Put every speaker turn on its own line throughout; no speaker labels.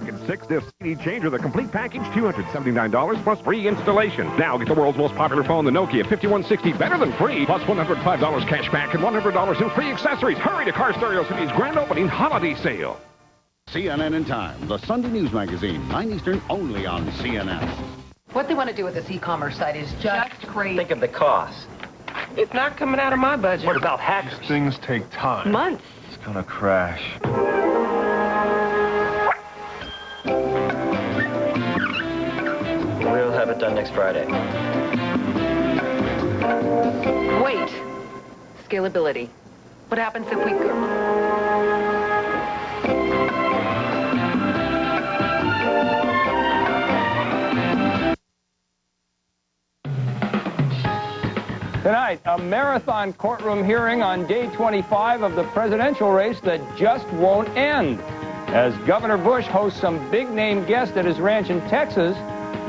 And 6-disc CD changer, the complete package, $279 plus free installation. Now get the world's most popular phone, the Nokia 5160, better than free, plus $105 cash back and $100 in free accessories. Hurry to Car Stereo City's grand opening holiday sale.
CNN in Time, the Sunday news magazine, 9 Eastern, only on CNN.
What they want to do with this e-commerce site is just crazy.
Think of the cost.
It's not coming out of my budget.
What about hackers?
These things take time.
Months.
It's gonna crash.
We'll have it done next Friday.
Wait. Scalability. What happens if we...
Tonight, a marathon courtroom hearing on day 25 of the presidential race that just won't end. As Governor Bush hosts some big-name guests at his ranch in Texas,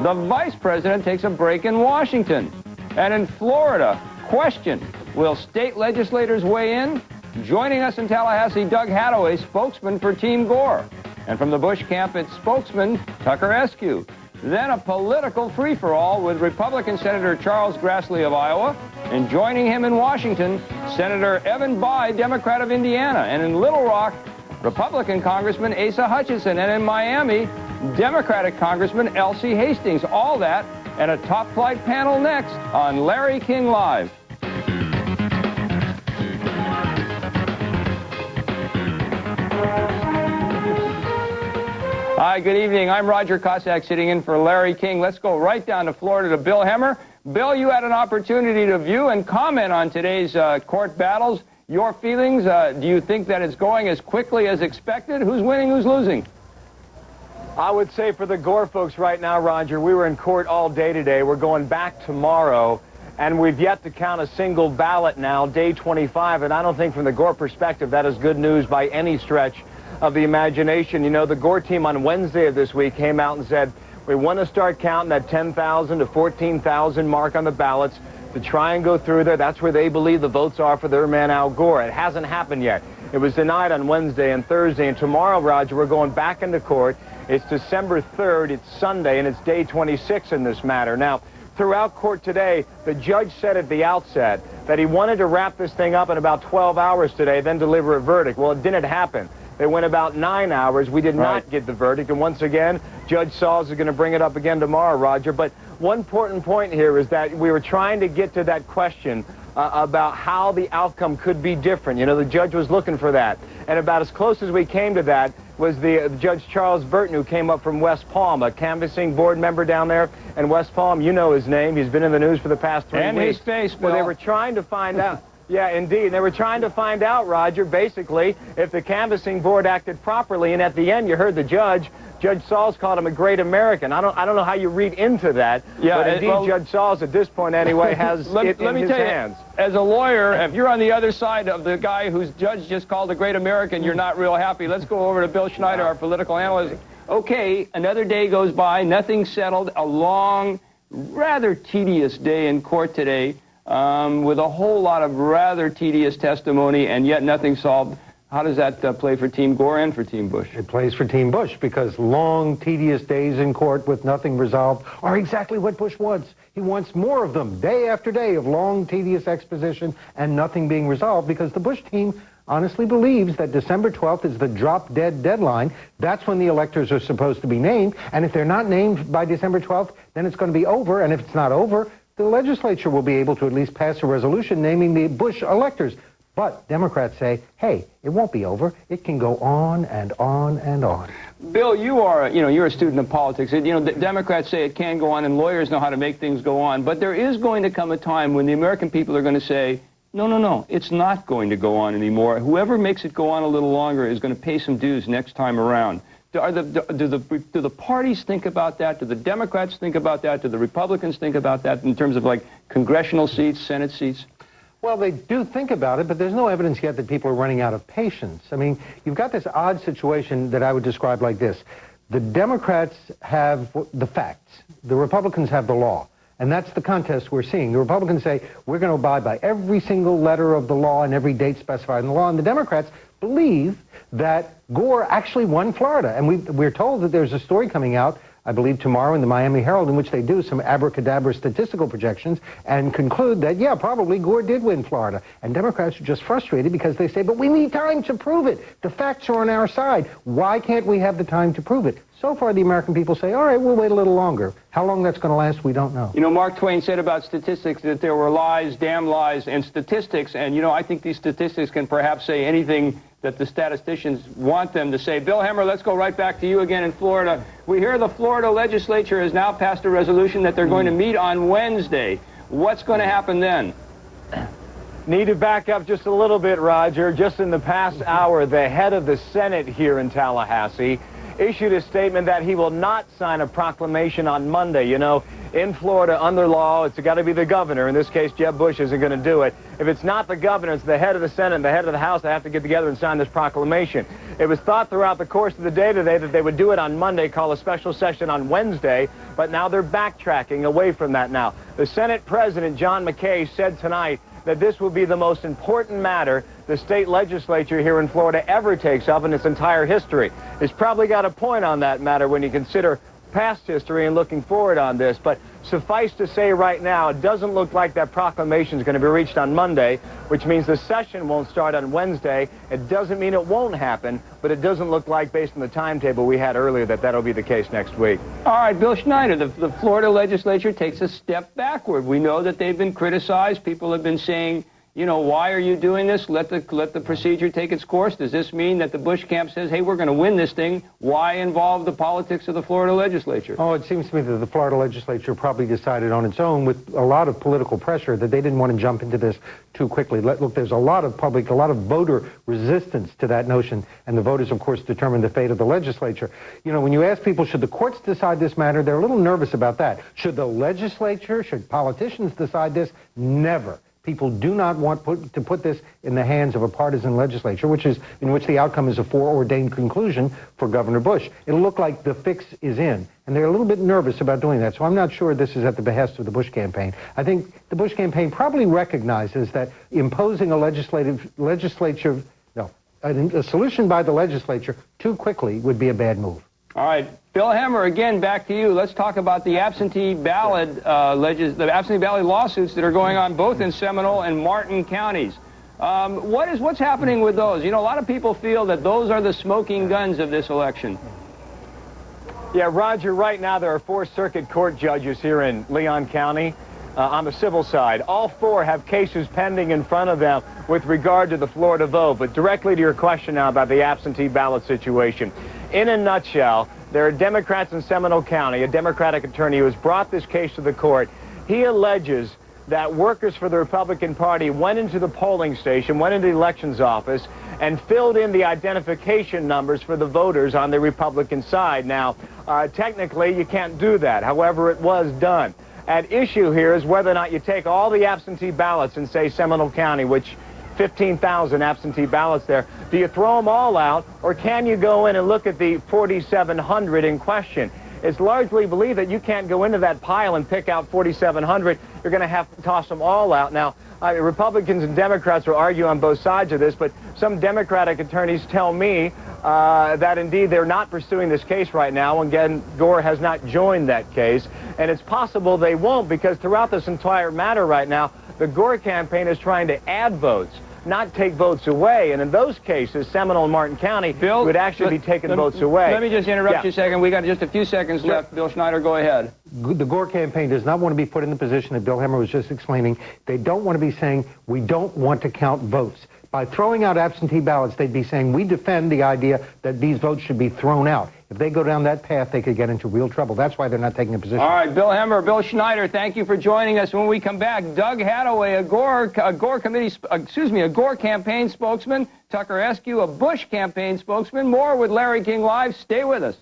the vice president takes a break in Washington. And in Florida, question, will state legislators weigh in? Joining us in Tallahassee, Doug Hattaway, spokesman for Team Gore. And from the Bush camp, it's spokesman Tucker Askew. Then a political free-for-all with Republican Senator Charles Grassley of Iowa, and joining him in Washington, Senator Evan Bayh, Democrat of Indiana. And in Little Rock, Republican Congressman Asa Hutchinson. And in Miami, Democratic Congressman Elsie Hastings. All that and a top-flight panel next on Larry King Live. Hi, good evening. I'm Roger Cossack sitting in for Larry King. Let's go right down to Florida to Bill Hemmer. Bill, you had an opportunity to view and comment on today's court battles. Your feelings, do you think that it's going as quickly as expected? Who's winning, who's losing?
I would say for the Gore folks right now, Roger, we were in court all day today. We're going back tomorrow, and we've yet to count a single ballot now, day 25, and I don't think from the Gore perspective that is good news by any stretch of the imagination. You know, the Gore team on Wednesday of this week came out and said, we want to start counting that 10,000 to 14,000 mark on the ballots to try and go through there. That's where they believe the votes are for their man Al Gore. It hasn't happened yet. It was denied on Wednesday and Thursday, and tomorrow, Roger, we're going back into court. It's December 3rd, it's Sunday, and it's day 26 in this matter. Now, throughout court today, the judge said at the outset that he wanted to wrap this thing up in about 12 hours today, then deliver a verdict. Well, it didn't happen. It went about 9 hours. We did not get the verdict. And once again, Judge Sauls is going to bring it up again tomorrow, Roger. But one important point here is that we were trying to get to that question about how the outcome could be different. You know, the judge was looking for that. And about as close as we came to that was the Judge Charles Burton, who came up from West Palm, a canvassing board member down there in West Palm. You know his name. He's been in the news for the past 3 weeks.
And his face, Bill.
Well, they were trying to find out. Yeah, indeed. They were trying to find out, Roger, basically, if the canvassing board acted properly. And at the end, you heard the judge. Judge Sauls called him a great American. I don't know how you read into that. Yeah, but indeed, well, Judge Sauls, at this point anyway, has it in his hands.
As a lawyer, if you're on the other side of the guy whose judge just called a great American, you're not real happy. Let's go over to Bill Schneider, our political analyst. Okay, another day goes by, nothing settled. A long, rather tedious day in court today. With a whole lot of rather tedious testimony, and yet nothing solved. How does that play for Team Gore and for Team Bush?
It plays for Team Bush because long, tedious days in court with nothing resolved are exactly what Bush wants. He wants more of them, day after day of long, tedious exposition and nothing being resolved, because the Bush team honestly believes that December 12th is the drop-dead deadline. That's when the electors are supposed to be named, and if they're not named by December 12th, then it's going to be over, and if it's not over, the legislature will be able to at least pass a resolution naming the Bush electors. But Democrats say, hey, it won't be over. It can go on and on and on.
Bill, you're a student of politics. The Democrats say it can go on, and lawyers know how to make things go on. But there is going to come a time when the American people are going to say, no, it's not going to go on anymore. Whoever makes it go on a little longer is going to pay some dues next time around. Do the parties think about that? Do the Democrats think about that? Do the Republicans think about that in terms of, like, congressional seats, Senate seats?
Well, they do think about it, but there's no evidence yet that people are running out of patience. I mean, you've got this odd situation that I would describe like this. The Democrats have the facts. The Republicans have the law. And that's the contest we're seeing. The Republicans say, we're going to abide by every single letter of the law and every date specified in the law. And the Democrats believe that Gore actually won Florida. And we're told that there's a story coming out, I believe tomorrow in the Miami Herald, in which they do some abracadabra statistical projections and conclude that, yeah, probably Gore did win Florida. And Democrats are just frustrated because they say, but we need time to prove it. The facts are on our side. Why can't we have the time to prove it? So far, the American people say, all right, we'll wait a little longer. How long that's going to last, we don't know.
You know, Mark Twain said about statistics that there were lies, damn lies, and statistics. And, you know, I think these statistics can perhaps say anything that the statisticians want them to say. Bill Hemmer, let's go right back to you again in Florida. We hear the Florida legislature has now passed a resolution that they're going to meet on Wednesday. What's going to happen then?
Need to back up just a little bit, Roger. Just in the past hour, the head of the Senate here in Tallahassee issued a statement that he will not sign a proclamation on Monday. You know, in Florida, under law, it's got to be the governor. In this case, Jeb Bush isn't going to do it. If it's not the governor, it's the head of the Senate and the head of the House that have to get together and sign this proclamation. It was thought throughout the course of the day today that they would do it on Monday, call a special session on Wednesday, but now they're backtracking away from that now. The Senate President, John McKay, said tonight that this will be the most important matter the state legislature here in Florida ever takes up in its entire history. He's probably got a point on that matter when you consider past history and looking forward on this, but suffice to say right now, it doesn't look like that proclamation is going to be reached on Monday, which means the session won't start on Wednesday. It doesn't mean it won't happen, but it doesn't look like, based on the timetable we had earlier, that that'll be the case next week.
All right, Bill Schneider, the Florida legislature takes a step backward. We know that they've been criticized. People have been saying, you know, why are you doing this? Let the procedure take its course. Does this mean that the Bush camp says, hey, we're going to win this thing? Why involve the politics of the Florida legislature?
Oh, it seems to me that the Florida legislature probably decided on its own, with a lot of political pressure, that they didn't want to jump into this too quickly. Look, there's a lot of voter resistance to that notion, and the voters, of course, determine the fate of the legislature. You know, when you ask people, should the courts decide this matter, they're a little nervous about that. Should the legislature, should politicians decide this? Never. People do not want to put this in the hands of a partisan legislature, in which the outcome is a foreordained conclusion for Governor Bush. It'll look like the fix is in, and they're a little bit nervous about doing that. So I'm not sure this is at the behest of the Bush campaign. I think the Bush campaign probably recognizes that imposing a solution by the legislature too quickly would be a bad move.
All right, Bill Hemmer, again, back to you. Let's talk about the absentee ballot lawsuits that are going on both in Seminole and Martin counties. What's happening with those? You know, a lot of people feel that those are the smoking guns of this election.
Yeah, Roger, right now there are 4 circuit court judges here in Leon County on the civil side. All 4 have cases pending in front of them with regard to the Florida vote. But directly to your question now about the absentee ballot situation. In a nutshell, there are Democrats in Seminole County, a Democratic attorney who has brought this case to the court. He alleges that workers for the Republican Party went into the polling station, went into the elections office, and filled in the identification numbers for the voters on the Republican side. Now, technically, you can't do that. However, it was done. At issue here is whether or not you take all the absentee ballots in, say, Seminole County, which 15,000 absentee ballots there. Do you throw them all out, or can you go in and look at the 4,700 in question? It's largely believed that you can't go into that pile and pick out 4,700. You're going to have to toss them all out. Now, Republicans and Democrats will argue on both sides of this, but some Democratic attorneys tell me that indeed they're not pursuing this case right now. Again, Gore has not joined that case, and it's possible they won't, because throughout this entire matter right now, the Gore campaign is trying to add votes, not take votes away. And in those cases, Seminole and Martin County would actually be taking votes away.
Let me just interrupt you a second. We got just a few seconds left. Bill Schneider, go ahead.
The Gore campaign does not want to be put in the position that Bill Hemmer was just explaining. They don't want to be saying, we don't want to count votes. By throwing out absentee ballots, they'd be saying, we defend the idea that these votes should be thrown out. If they go down that path, they could get into real trouble. That's why they're not taking a position.
All right, Bill Hemmer, Bill Schneider, thank you for joining us. When we come back, Doug Hadaway, a Gore campaign spokesman, Tucker Eskew, a Bush campaign spokesman. More with Larry King Live. Stay with us.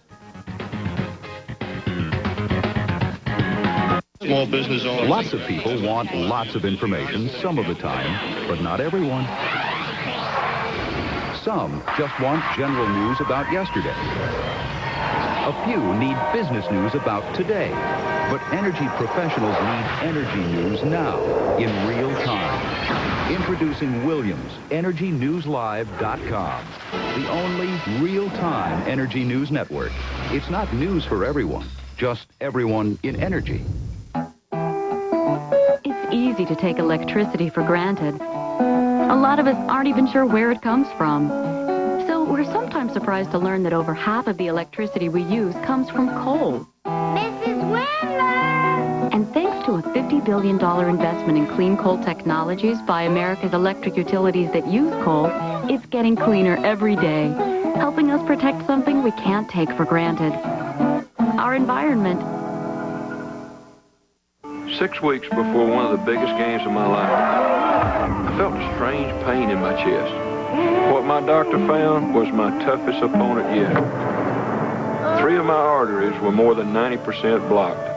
Small business owners. Lots of people want lots of information some of the time, but not everyone. Some just want general news about yesterday. A few need business news about today. But energy professionals need energy news now, in real time. Introducing Williams, EnergyNewsLive.com, the only real-time energy news network. It's not news for everyone, just everyone in energy.
It's easy to take electricity for granted. A lot of us aren't even sure where it comes from. So we're sometimes surprised to learn that over half of the electricity we use comes from coal.
Mrs. Wendler!
And thanks to a $50 billion investment in clean coal technologies by America's electric utilities that use coal, it's getting cleaner every day, helping us protect something we can't take for granted. Our environment.
6 weeks before one of the biggest games of my life, I felt a strange pain in my chest. What my doctor found was my toughest opponent yet. 3 of my arteries were more than 90% blocked.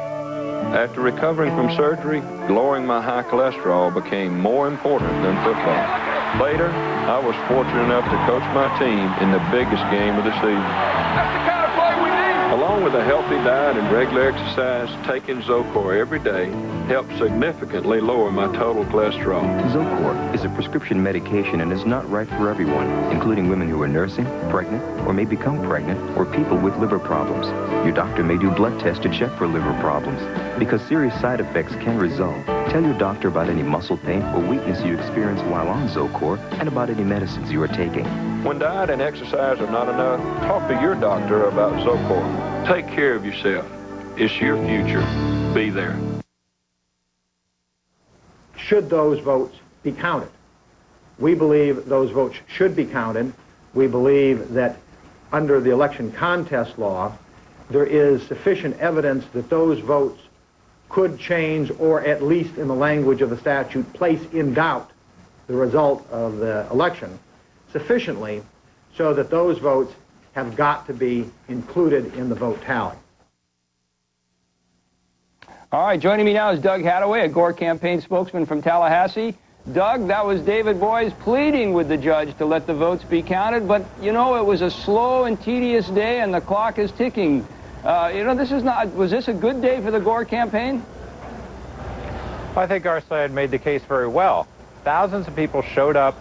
After recovering from surgery, lowering my high cholesterol became more important than football. Later, I was fortunate enough to coach my team in the biggest game of the season.
That's the kind of play we need.
Along with a healthy diet and regular exercise, taking Zocor every day helped significantly lower my total cholesterol.
Zocor is a prescription medication and is not right for everyone, including women who are nursing, pregnant, or may become pregnant, or people with liver problems. Your doctor may do blood tests to check for liver problems, because serious side effects can result. Tell your doctor about any muscle pain or weakness you experience while on Zocor and about any medicines you are taking.
When diet and exercise are not enough, talk to your doctor about Zocor. Take care of yourself. It's your future. Be there.
Should those votes be counted? We believe those votes should be counted. We believe that under the election contest law, there is sufficient evidence that those votes could change, or at least in the language of the statute, place in doubt the result of the election sufficiently so that those votes have got to be included in the vote tally.
All right, joining me now is Doug Hattaway, a Gore campaign spokesman from Tallahassee. Doug, that was David Boies pleading with the judge to let the votes be counted, but, you know, it was a slow and tedious day, and the clock is ticking. Was this a good day for the Gore campaign?
I think our side made the case very well. Thousands of people showed up,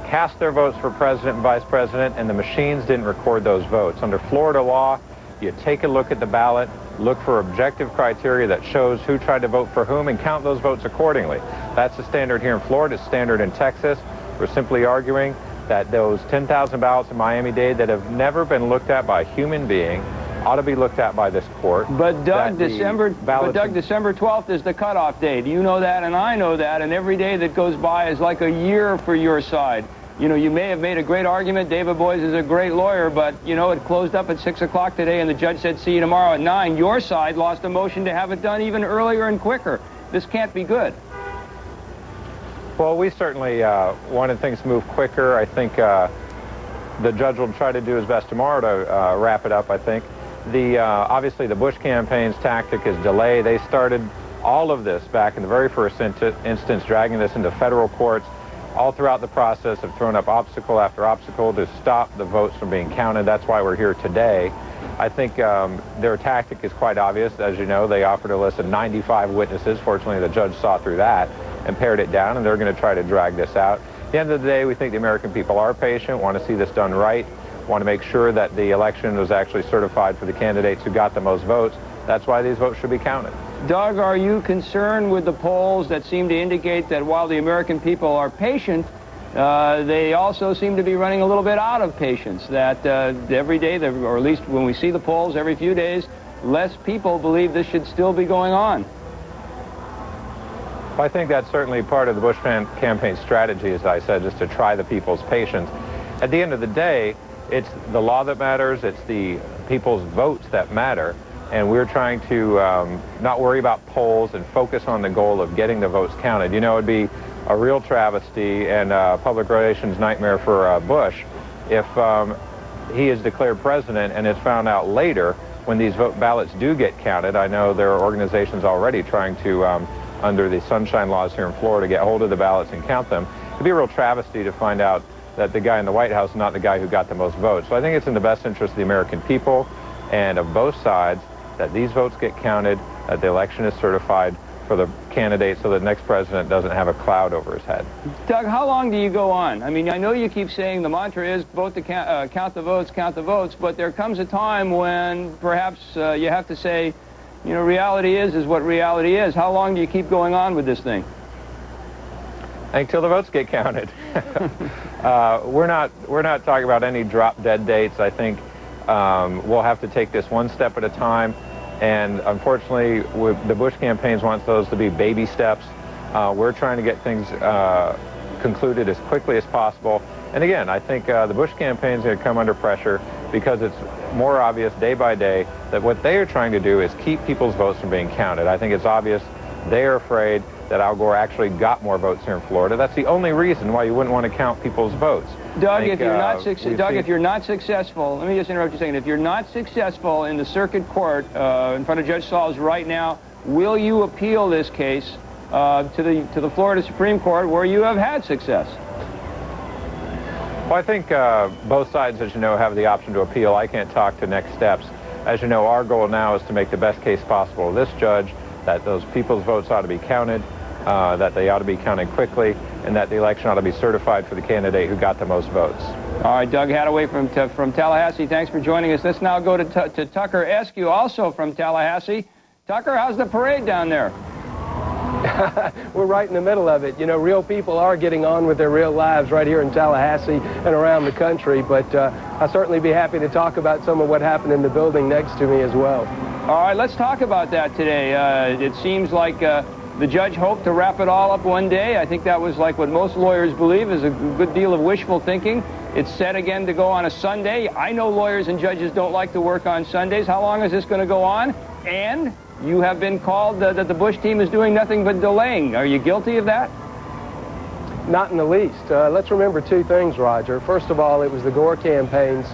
cast their votes for president and vice president, and the machines didn't record those votes. Under Florida law, you take a look at the ballot, look for objective criteria that shows who tried to vote for whom, and count those votes accordingly. That's the standard here in Florida. It's standard in Texas. We're simply arguing that those 10,000 ballots in Miami-Dade that have never been looked at by a human being ought to be looked at by this court.
But Doug, December 12th is the cutoff date. You know that, and I know that, and every day that goes by is like a year for your side. You know, you may have made a great argument. David Boies is a great lawyer, but, you know, it closed up at 6 o'clock today, and the judge said, see you tomorrow at 9. Your side lost a motion to have it done even earlier and quicker. This can't be good.
Well, we certainly wanted things to move quicker. I think the judge will try to do his best tomorrow to wrap it up, I think. Obviously, the Bush campaign's tactic is delay. They started all of this back in the very first instance, dragging this into federal courts. All throughout the process have thrown up obstacle after obstacle to stop the votes from being counted. That's why we're here today. I think their tactic is quite obvious. As you know, they offered a list of 95 witnesses. Fortunately, the judge saw through that and pared it down, and they're going to try to drag this out. At the end of the day, we think the American people are patient, want to see this done right, want to make sure that the election was actually certified for the candidates who got the most votes. That's why these votes should be counted.
Doug, are you concerned with the polls that seem to indicate that while the American people are patient, they also seem to be running a little bit out of patience, that every day, or at least when we see the polls every few days, less people believe this should still be going on?
Well, I think that's certainly part of the Bush campaign strategy, as I said, just to try the people's patience. At the end of the day, it's the law that matters, it's the people's votes that matter, and we're trying to not worry about polls and focus on the goal of getting the votes counted. You know, it'd be a real travesty and a public relations nightmare for Bush if he is declared president and it's found out later when these ballots do get counted. I know there are organizations already trying to, under the sunshine laws here in Florida, get hold of the ballots and count them. It'd be a real travesty to find out that the guy in the White House is not the guy who got the most votes. So I think it's in the best interest of the American people and of both sides that these votes get counted, that the election is certified for the candidate so the next president doesn't have a cloud over his head.
Doug, how long do you go on? I mean, I know you keep saying the mantra is vote to count the votes, but there comes a time when perhaps you have to say, you know, reality is what reality is. How long do you keep going on with this thing?
Until the votes get counted. We're not talking about any drop dead dates. I think we'll have to take this one step at a time. And unfortunately, the Bush campaigns wants those to be baby steps. We're trying to get things concluded as quickly as possible. And again, I think the Bush campaign is going to come under pressure because it's more obvious day by day that what they are trying to do is keep people's votes from being counted. I think it's obvious they are afraid that Al Gore actually got more votes here in Florida. That's the only reason why you wouldn't want to count people's votes.
Doug, if you're not successful, let me just interrupt you a second. If you're not successful in the circuit court in front of Judge Sauls right now, will you appeal this case to the Florida Supreme Court where you have had success?
Well, I think both sides, as you know, have the option to appeal. I can't talk to next steps. As you know, our goal now is to make the best case possible. This judge, that those people's votes ought to be counted, that they ought to be counted quickly, and that the election ought to be certified for the candidate who got the most votes.
All right, Doug Hadaway from Tallahassee, thanks for joining us. Let's now go to Tucker Eskew, also from Tallahassee. Tucker, how's the parade down there?
We're right in the middle of it. You know, real people are getting on with their real lives right here in Tallahassee and around the country, but I'll certainly be happy to talk about some of what happened in the building next to me as well.
All right, let's talk about that today. It seems like the judge hoped to wrap it all up one day. I think that was like what most lawyers believe is a good deal of wishful thinking. It's set again to go on a Sunday. I know lawyers and judges don't like to work on Sundays. How long is this going to go on? And you have been called that the Bush team is doing nothing but delaying. Are you guilty of that?
Not in the least. Let's remember two things, Roger. First of all, it was the Gore campaign's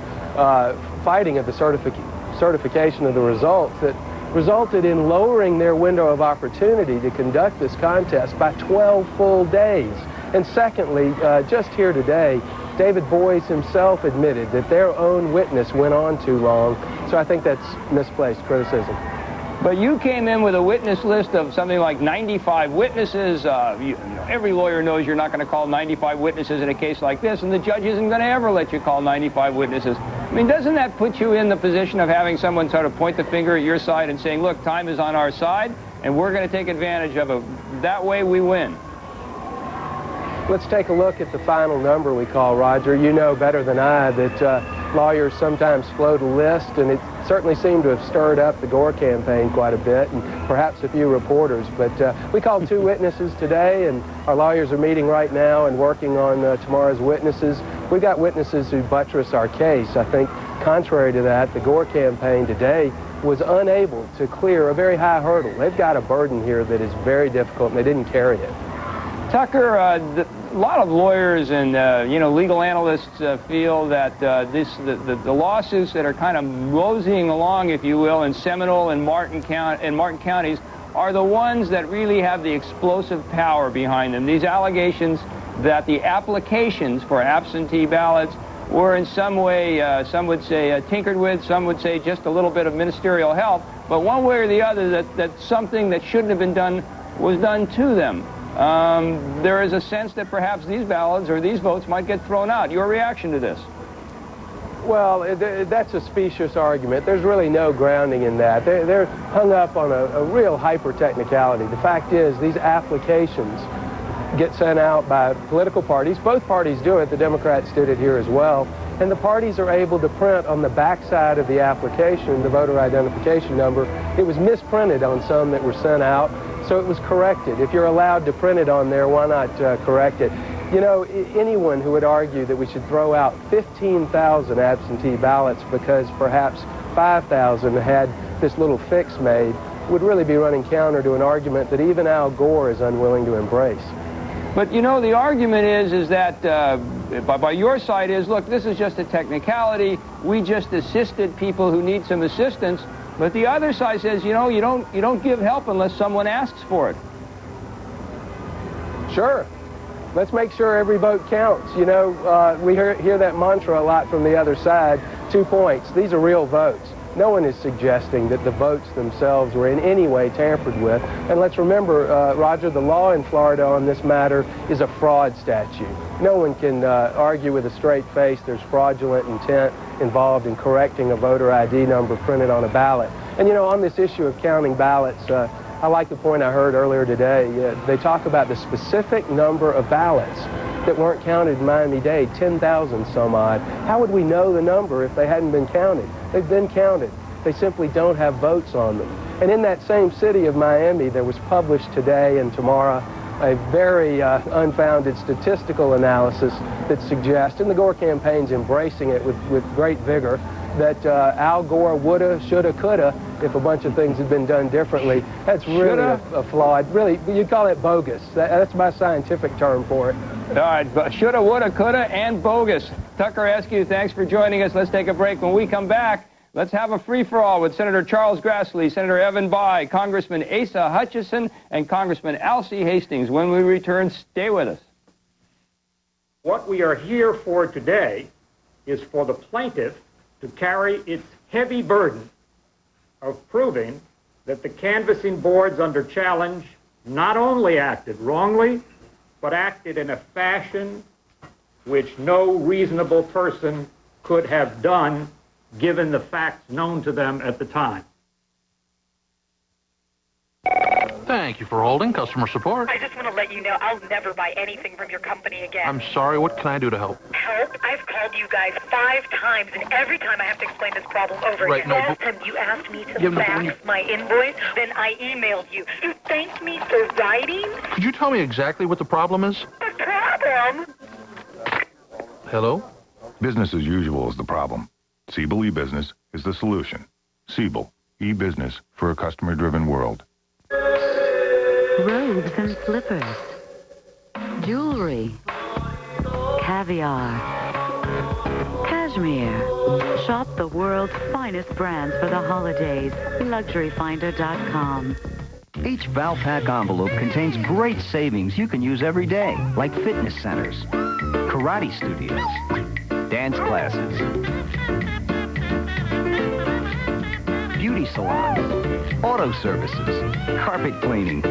fighting of the certification of the results that resulted in lowering their window of opportunity to conduct this contest by 12 full days. And secondly, just here today, David Boies himself admitted that their own witness went on too long. So I think that's misplaced criticism.
But you came in with a witness list of something like 95 witnesses. Every lawyer knows you're not going to call 95 witnesses in a case like this, and the judge isn't going to ever let you call 95 witnesses. I mean, doesn't that put you in the position of having someone sort of point the finger at your side and saying, look, time is on our side, and we're going to take advantage of it. That way we win.
Let's take a look at the final number we call, Roger. You know better than I that lawyers sometimes float a list, and it certainly seemed to have stirred up the Gore campaign quite a bit, and perhaps a few reporters. But we called 2 witnesses today, and our lawyers are meeting right now and working on tomorrow's witnesses. We've got witnesses who buttress our case. I think, contrary to that, the Gore campaign today was unable to clear a very high hurdle. They've got a burden here that is very difficult, and they didn't carry it.
Tucker, a lot of lawyers and legal analysts feel that the lawsuits that are kind of moseying along, if you will, in Seminole and Martin counties are the ones that really have the explosive power behind them. These allegations that the applications for absentee ballots were in some way, some would say tinkered with, some would say just a little bit of ministerial help, but one way or the other that something that shouldn't have been done was done to them. There is a sense that perhaps these ballots or these votes might get thrown out. Your reaction to this?
Well, that's a specious argument. There's really no grounding in that. They're hung up on a real hyper-technicality. The fact is, these applications get sent out by political parties. Both parties do it. The Democrats did it here as well. And the parties are able to print on the backside of the application the voter identification number. It was misprinted on some that were sent out, so it was corrected. If you're allowed to print it on there, why not correct it? You know, anyone who would argue that we should throw out 15,000 absentee ballots because perhaps 5,000 had this little fix made would really be running counter to an argument that even Al Gore is unwilling to embrace.
But, you know, the argument is that, by your side is, look, this is just a technicality. We just assisted people who need some assistance. But the other side says, you know, you don't give help unless someone asks for it.
Sure. Let's make sure every vote counts. You know, we hear that mantra a lot from the other side. 2 points. These are real votes. No one is suggesting that the votes themselves were in any way tampered with. And let's remember, Roger, the law in Florida on this matter is a fraud statute. No one can argue with a straight face there's fraudulent intent involved in correcting a voter ID number printed on a ballot. And, you know, on this issue of counting ballots, I like the point I heard earlier today. They talk about the specific number of ballots that weren't counted in Miami-Dade, 10,000 some odd. How would we know the number if they hadn't been counted? They've been counted. They simply don't have votes on them. And in that same city of Miami, there was published today and tomorrow a very unfounded statistical analysis that suggests, and the Gore campaign's embracing it with great vigor, that Al Gore woulda, shoulda, coulda if a bunch of things had been done differently. That's really a flawed, really, you call it bogus. That's my scientific term for it.
All right, shoulda, woulda, coulda, and bogus. Tucker Askew, thanks for joining us. Let's take a break. When we come back, let's have a free-for-all with Senator Charles Grassley, Senator Evan Bayh, Congressman Asa Hutchinson, and Congressman Alcee Hastings. When we return, stay with us.
What we are here for today is for the plaintiff to carry its heavy burden of proving that the canvassing boards under challenge not only acted wrongly, but acted in a fashion which no reasonable person could have done given the facts known to them at the time.
Thank you for holding. Customer support.
I just want to let you know I'll never buy anything from your company again.
I'm sorry. What can I do to help?
Help? I've called you guys 5 times, and every time I have to explain this problem over again. Last time you asked me to fax my invoice, then I emailed you. You thanked me for writing?
Could you tell me exactly what the problem is?
The problem?
Hello?
Business as usual is the problem. Siebel eBusiness is the solution. Siebel eBusiness for a customer-driven world.
Robes and slippers, jewelry, caviar, cashmere. Shop the world's finest brands for the holidays. LuxuryFinder.com.
Each Valpak envelope contains great savings you can use every day, like fitness centers, karate studios, dance classes, beauty salons, auto services, carpet cleaning,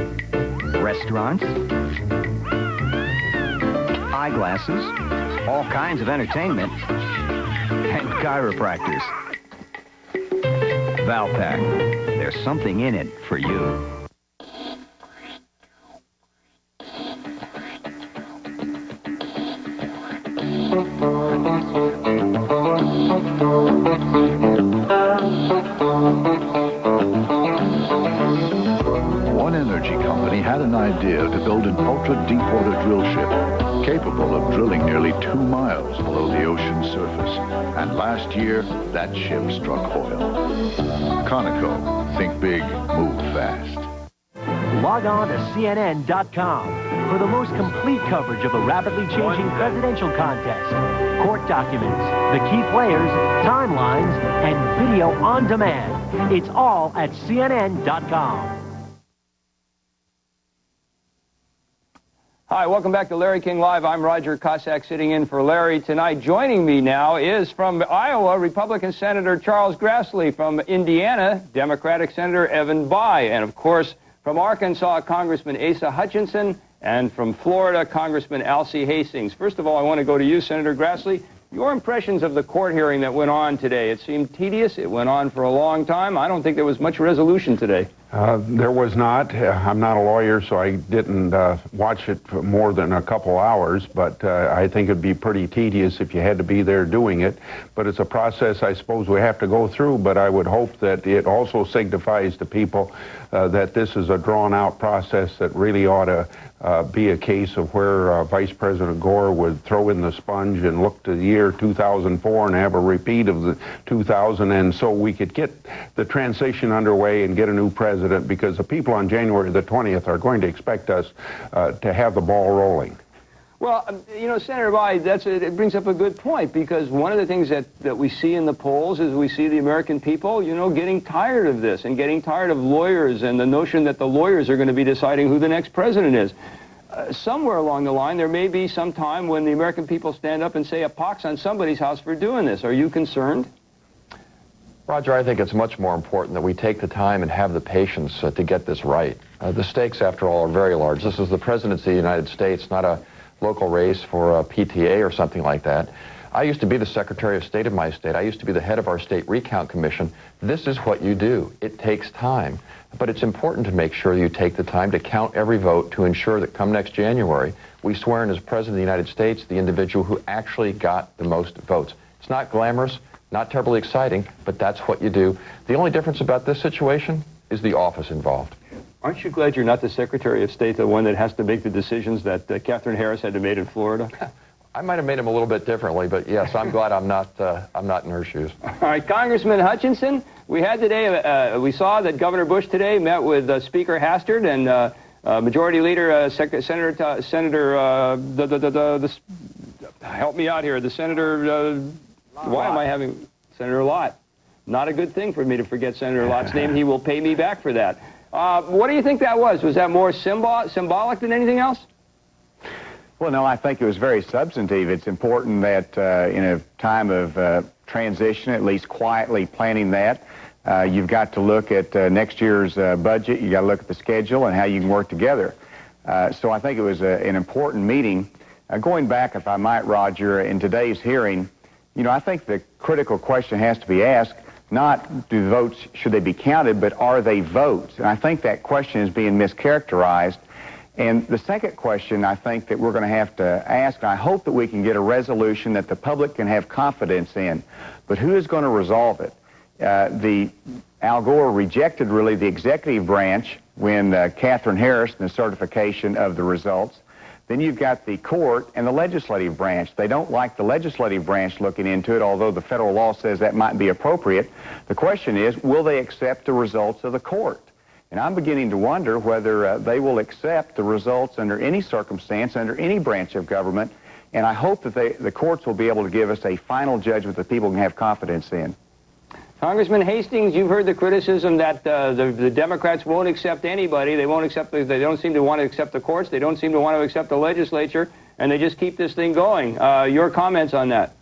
restaurants, eyeglasses, all kinds of entertainment, and chiropractors. Valpak, there's something in it for you.
One energy company had an idea to build an ultra-deepwater drill ship capable of drilling nearly 2 miles below the ocean's surface. And last year, that ship struck oil. Conoco, think big, move fast.
Log on to CNN.com for the most complete coverage of the rapidly changing presidential contest. Court documents, the key players, timelines, and video on demand. It's all at CNN.com.
Hi, welcome back to Larry King Live. I'm Roger Cossack sitting in for Larry tonight. Joining me now is from Iowa, Republican Senator Charles Grassley, from Indiana, Democratic Senator Evan Bayh, and of course, from Arkansas, Congressman Asa Hutchinson, and from Florida, Congressman Alcee Hastings. First of all, I want to go to you, Senator Grassley. Your impressions of the court hearing that went on today. It seemed tedious. It went on for a long time. I don't think there was much resolution today.
There was not. I'm not a lawyer, so I didn't watch it for more than a couple hours, but I think it'd be pretty tedious if you had to be there doing it. But it's a process I suppose we have to go through, but I would hope that it also signifies to people that this is a drawn-out process that really ought to be a case of where Vice President Gore would throw in the sponge and look to the year 2004 and have a repeat of the 2000, and so we could get the transition underway and get a new president, because the people on January the 20th are going to expect us to have the ball rolling.
Well, you know, Senator Bayh, it brings up a good point, because one of the things that we see in the polls is we see the American people, you know, getting tired of this and getting tired of lawyers and the notion that the lawyers are going to be deciding who the next president is. Somewhere along the line, there may be some time when the American people stand up and say a pox on somebody's house for doing this. Are you concerned?
Roger, I think it's much more important that we take the time and have the patience to get this right. The stakes, after all, are very large. This is the presidency of the United States, not a local race for a PTA or something like that. I used to be the Secretary of State of my state. I used to be the head of our state recount commission. This is what you do. It takes time. But it's important to make sure you take the time to count every vote to ensure that come next January, we swear in as President of the United States the individual who actually got the most votes. It's not glamorous, not terribly exciting, but that's what you do. The only difference about this situation is the office involved.
Aren't you glad you're not the Secretary of State, the one that has to make the decisions that Catherine Harris had to make in Florida?
I might have made them a little bit differently, but yes, I'm glad I'm not in her shoes.
All right, Congressman Hutchinson, we had today, we saw that Governor Bush today met with Speaker Hastert and Majority Leader help me out here, the Senator, why am I having, Senator Lott. Not a good thing for me to forget Senator Lott's name. He will pay me back for that. What do you think that was? Was that more symbolic than anything else?
Well, no, I think it was very substantive. It's important that in a time of transition, at least quietly planning that, you've got to look at next year's budget. You've got to look at the schedule and how you can work together. So I think it was an important meeting. Going back, if I might, Roger, in today's hearing, you know, I think the critical question has to be asked, not do votes, should they be counted, but are they votes? And I think that question is being mischaracterized. And the second question I think that we're going to have to ask, and I hope that we can get a resolution that the public can have confidence in, but who is going to resolve it? Al Gore rejected really the executive branch when Catherine Harris and the certification of the results. Then you've got the court and the legislative branch. They don't like the legislative branch looking into it, although the federal law says that might be appropriate. The question is, will they accept the results of the court? And I'm beginning to wonder whether they will accept the results under any circumstance, under any branch of government. And I hope that the courts will be able to give us a final judgment that people can have confidence in.
Congressman Hastings, you've heard the criticism that the Democrats won't accept anybody. They won't accept. They don't seem to want to accept the courts. They don't seem to want to accept the legislature, and they just keep this thing going. Your comments on that?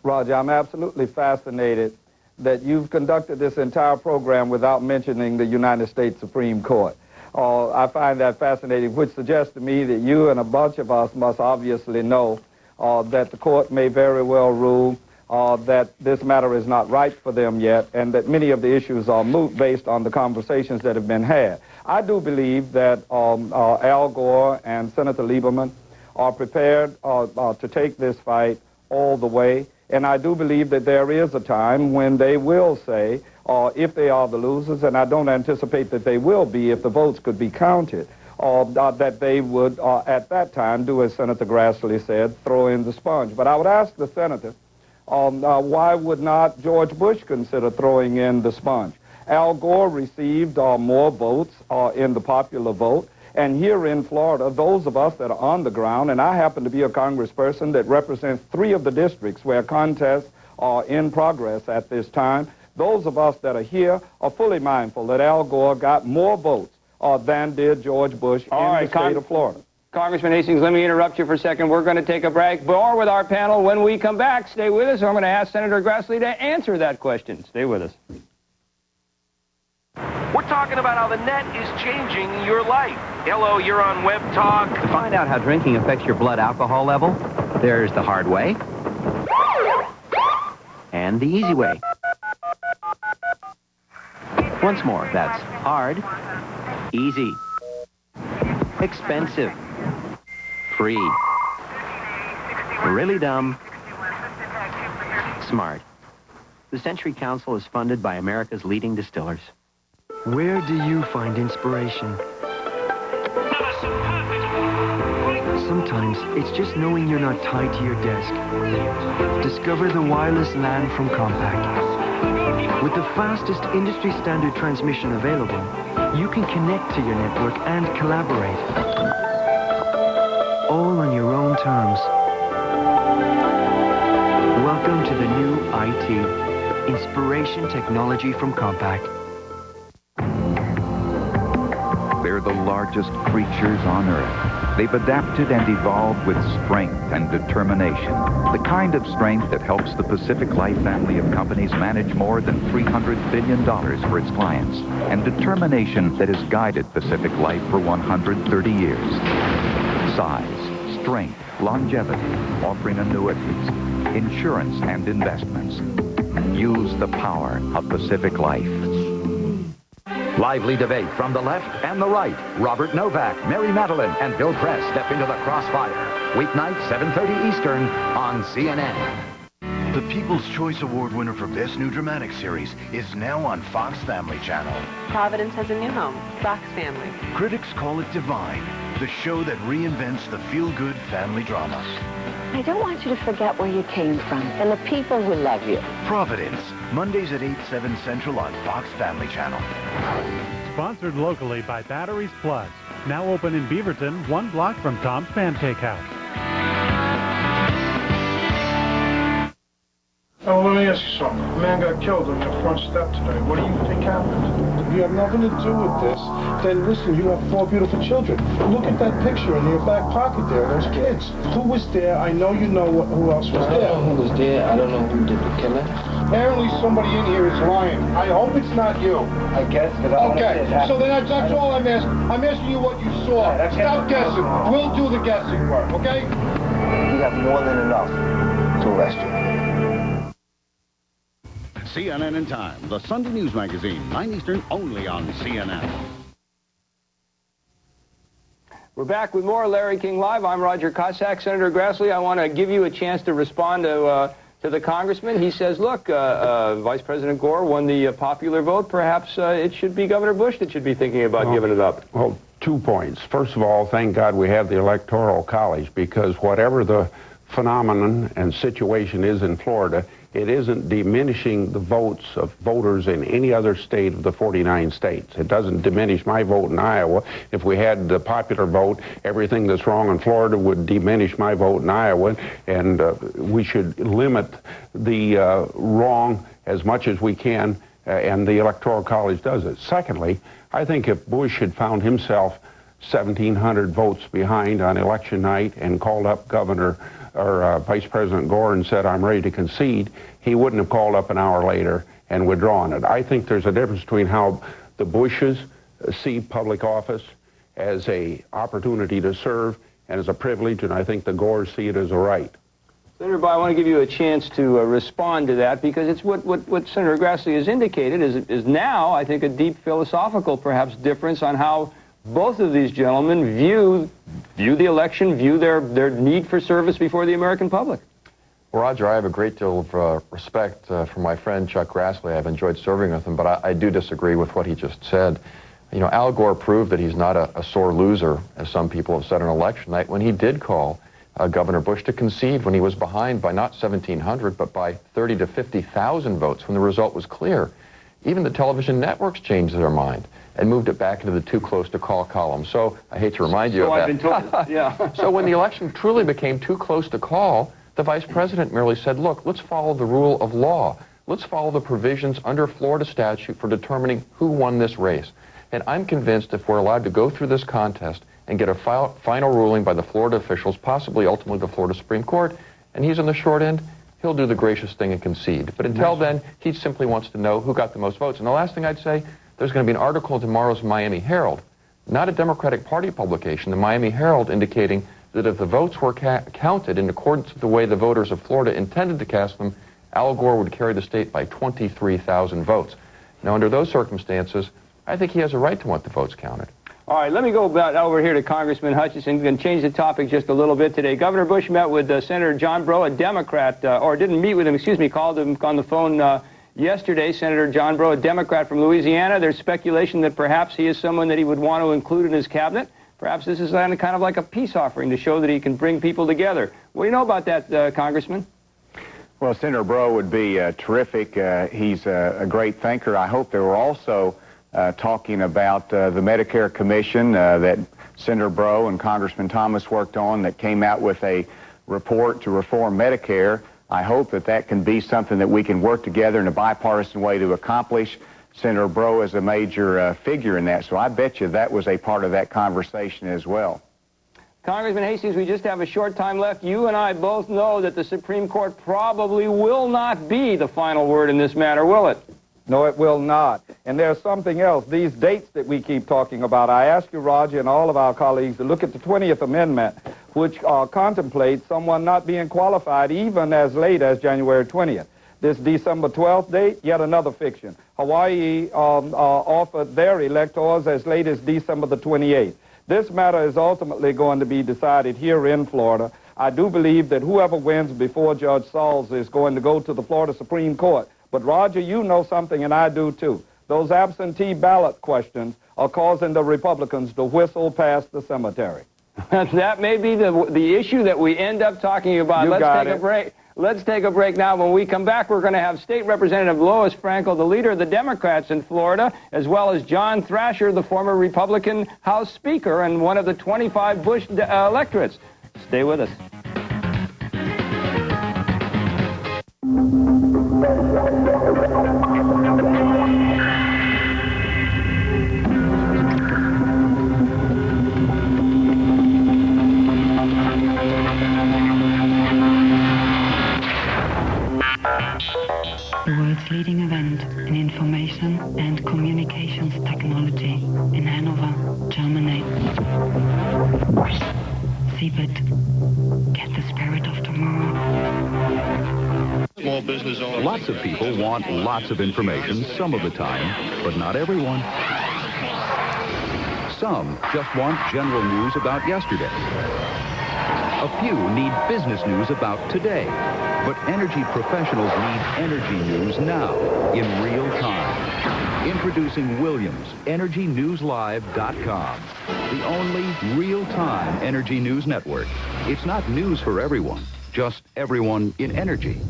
Roger, I'm absolutely fascinated that you've conducted this entire program without mentioning the United States Supreme Court. I find that fascinating, which suggests to me that you and a bunch of us must obviously know that the court may very well rule that this matter is not right for them yet, and that many of the issues are moot based on the conversations that have been had. I do believe that Al Gore and Senator Lieberman are prepared to take this fight all the way, and I do believe that there is a time when they will say, if they are the losers, and I don't anticipate that they will be if the votes could be counted, that they would, at that time, do as Senator Grassley said, throw in the sponge. But I would ask the senator, why would not George Bush consider throwing in the sponge? Al Gore received more votes in the popular vote. And here in Florida, those of us that are on the ground, and I happen to be a congressperson that represents 3 of the districts where contests are in progress at this time, those of us that are here are fully mindful that Al Gore got more votes than did George Bush in the state of Florida.
Congressman Hastings, let me interrupt you for a second. We're going to take a break. More with our panel when we come back. Stay with us. I'm going to ask Senator Grassley to answer that question. Stay with us.
We're talking about how the net is changing your life. Hello, you're on Web Talk.
To find out how drinking affects your blood alcohol level, there's the hard way and the easy way. Once more, that's hard, easy, expensive, free, really dumb, smart. The Century Council is funded by America's leading distillers.
Where do you find inspiration? Sometimes it's just knowing you're not tied to your desk. Discover the wireless LAN from Compaq. With the fastest industry standard transmission available, you can connect to your network and collaborate. All on your own terms. Welcome to the new IT. Inspiration technology from Compaq.
They're the largest creatures on Earth. They've adapted and evolved with strength and determination. The kind of strength that helps the Pacific Life family of companies manage more than $300 billion for its clients. And determination that has guided Pacific Life for 130 years. Size, strength, longevity, offering annuities, insurance and investments. Use the power of Pacific Life.
Lively debate from the left and the right. Robert Novak, Mary Madeline, and Bill Press step into the crossfire. Weeknight, 7:30 Eastern on CNN.
The People's Choice Award winner for Best New Dramatic Series is now on Fox Family Channel.
Providence has a new home, Fox Family.
Critics call it divine, the show that reinvents the feel-good family drama.
I don't want you to forget where you came from and the people who love you.
Providence, Mondays at 8, 7 Central on Fox Family Channel.
Sponsored locally by Batteries Plus. Now open in Beaverton, 1 block from Tom's Pancake House.
Oh, let me ask you something. A man got killed on your front step today. What do you think happened?
You have nothing to do with this. Then listen, you have 4 beautiful children. Look at that picture in your back pocket there, those kids. Who was there? I know you know who else was there.
I don't know who was there. I don't know who did the killing.
Apparently somebody in here is lying. I hope it's not you.
I guess, because I want to say it happened.
So then that's all I'm asking. I'm asking you what you saw. Stop guessing. We'll do the guessing work, okay?
We have more than enough to arrest you.
CNN in Time, the Sunday news magazine, 9 Eastern, only on CNN.
We're back with more Larry King Live. I'm Roger Cossack. Senator Grassley, I want to give you a chance to respond to the congressman. He says, look, Vice President Gore won the popular vote. Perhaps it should be Governor Bush that should be thinking about giving it up.
Well, 2 points. First of all, thank God we have the Electoral College, because whatever the phenomenon and situation is in Florida, it isn't diminishing the votes of voters in any other state of the 49 states. It doesn't diminish my vote in Iowa. If we had the popular vote, everything that's wrong in Florida would diminish my vote in Iowa, and we should limit the wrong as much as we can, and the Electoral College does it. Secondly, I think if Bush had found himself 1,700 votes behind on election night and called up Vice President Gore and said, I'm ready to concede, he wouldn't have called up an hour later and withdrawn it. I think there's a difference between how the Bushes see public office as an opportunity to serve and as a privilege, and I think the Gores see it as a right.
Senator Bye, I want to give you a chance to respond to that, because it's what Senator Grassley has indicated is now, I think, a deep philosophical, perhaps, difference on how both of these gentlemen view the election, view their need for service before the American public.
Well, Roger, I have a great deal of respect for my friend Chuck Grassley. I've enjoyed serving with him, but I do disagree with what he just said. You know, Al Gore proved that he's not a sore loser, as some people have said on election night, when he did call Governor Bush to concede when he was behind by not 1,700, but by 30 to 50,000 votes when the result was clear. Even the television networks changed their mind and moved it back into the too close to call column. So I hate to remind you of that.
I've been told. Yeah.
So when the election truly became too close to call, the vice president merely said, look, let's follow the rule of law. Let's follow the provisions under Florida statute for determining who won this race. And I'm convinced if we're allowed to go through this contest and get a final ruling by the Florida officials, possibly ultimately the Florida Supreme Court, and he's on the short end, he'll do the gracious thing and concede. But until then, he simply wants to know who got the most votes. And the last thing I'd say, there's going to be an article in tomorrow's Miami Herald, not a Democratic Party publication, the Miami Herald, indicating that if the votes were counted in accordance with the way the voters of Florida intended to cast them, Al Gore would carry the state by 23,000 votes. Now, under those circumstances, I think he has a right to want the votes counted.
All right, let me go back over here to Congressman Hutchinson and change the topic just a little bit today. Governor Bush met with Senator John Breaux, a Democrat, or didn't meet with him, excuse me, called him on the phone yesterday. Senator John Breaux, a Democrat from Louisiana. There's speculation that perhaps he is someone that he would want to include in his cabinet. Perhaps this is kind of like a peace offering to show that he can bring people together. What do you know about that, Congressman?
Well, Senator Breaux would be terrific. He's a great thinker. I hope they were also talking about the Medicare Commission that Senator Breaux and Congressman Thomas worked on, that came out with a report to reform Medicare. I hope that that can be something that we can work together in a bipartisan way to accomplish. Senator Breaux is a major figure in that, so I bet you that was a part of that conversation as well.
Congressman Hastings, we just have a short time left. You and I both know that the Supreme Court probably will not be the final word in this matter, will it?
No, it will not. And there's something else. These dates that we keep talking about, I ask you, Roger, and all of our colleagues to look at the 20th Amendment, which contemplates someone not being qualified even as late as January 20th. This December 12th date, yet another fiction. Hawaii offered their electors as late as December the 28th. This matter is ultimately going to be decided here in Florida. I do believe that whoever wins before Judge Sauls is going to go to the Florida Supreme Court. But, Roger, you know something, and I do too. Those absentee ballot questions are causing the Republicans to whistle past the cemetery.
That may be the issue that we end up talking about. Let's take a break. Let's take a break now. When we come back, we're going to have State Representative Lois Frankel, the leader of the Democrats in Florida, as well as John Thrasher, the former Republican House Speaker and one of the 25 Bush electorates. Stay with us.
The world's leading event in information and communications technology in Hanover, Germany. CeBIT. Get the spirit of tomorrow.
Small business owners. Lots of people want lots of information some of the time, but not everyone. Some just want general news about yesterday. A few need business news about today. But energy professionals need energy news now, in real time. Introducing Williams EnergyNewsLive.com, the only real-time energy news network. It's not news for everyone, just everyone in energy.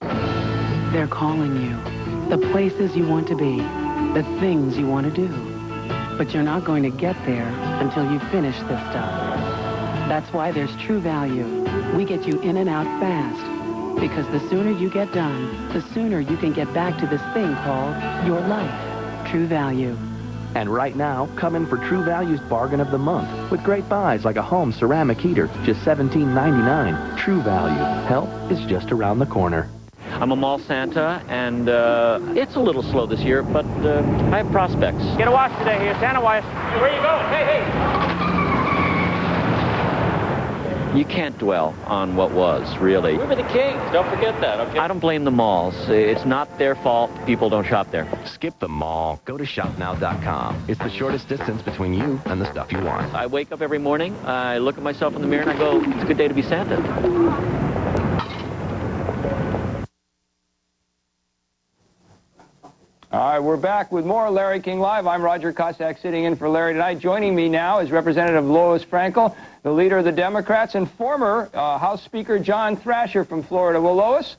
They're calling you. The places you want to be. The things you want to do. But you're not going to get there until you finish this stuff. That's why there's True Value. We get you in and out fast. Because the sooner you get done, the sooner you can get back to this thing called your life. True Value.
And right now, come in for True Value's Bargain of the Month with great buys like a home ceramic heater, just $17.99. True Value. Help is just around the corner.
I'm a mall Santa, and it's a little slow this year, but I have prospects.
Get a watch today here, Santa Wise. Hey, where you going? Hey!
You can't dwell on what was, really.
We were the kings. Don't forget that, okay?
I don't blame the malls. It's not their fault. People don't shop there.
Skip the mall. Go to shopnow.com. It's the shortest distance between you and the stuff you want.
I wake up every morning, I look at myself in the mirror, and I go, it's a good day to be Santa.
All right, we're back with more Larry King Live. I'm Roger Cossack sitting in for Larry tonight. Joining me now is Representative Lois Frankel, the leader of the Democrats, and former House Speaker John Thrasher from Florida. Well, Lois,